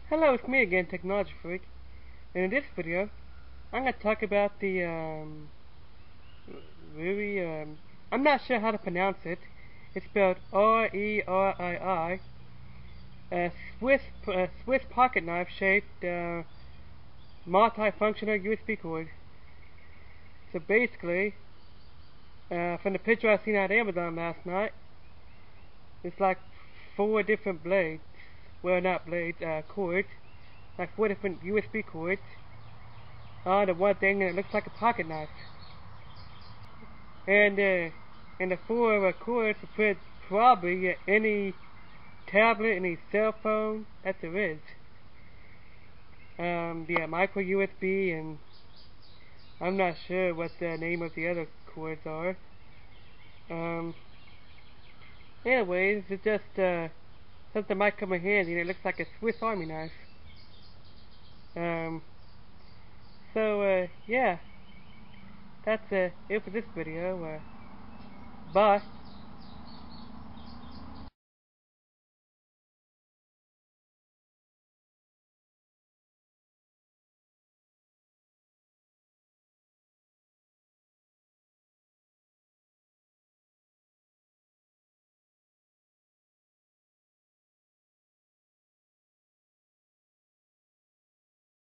Hello, it's me again, Technology Freak, and in this video, I'm going to talk about the, Rerii, I'm not sure how to pronounce it. It's spelled R-E-R-I-I, a Swiss pocket knife shaped, multifunctional USB cord. So basically, from the picture I seen at Amazon last night, it's like 4 different blades. Well, not blades, cords. Like 4 different USB cords on the one thing, and it looks like a pocket knife. And the 4 cords to put probably any tablet, any cell phone that there is. The micro USB, and I'm not sure what the name of the other cords are. Anyways, it's just something might come in handy, and it looks like a Swiss Army knife. Yeah, that's it for this video. Bye.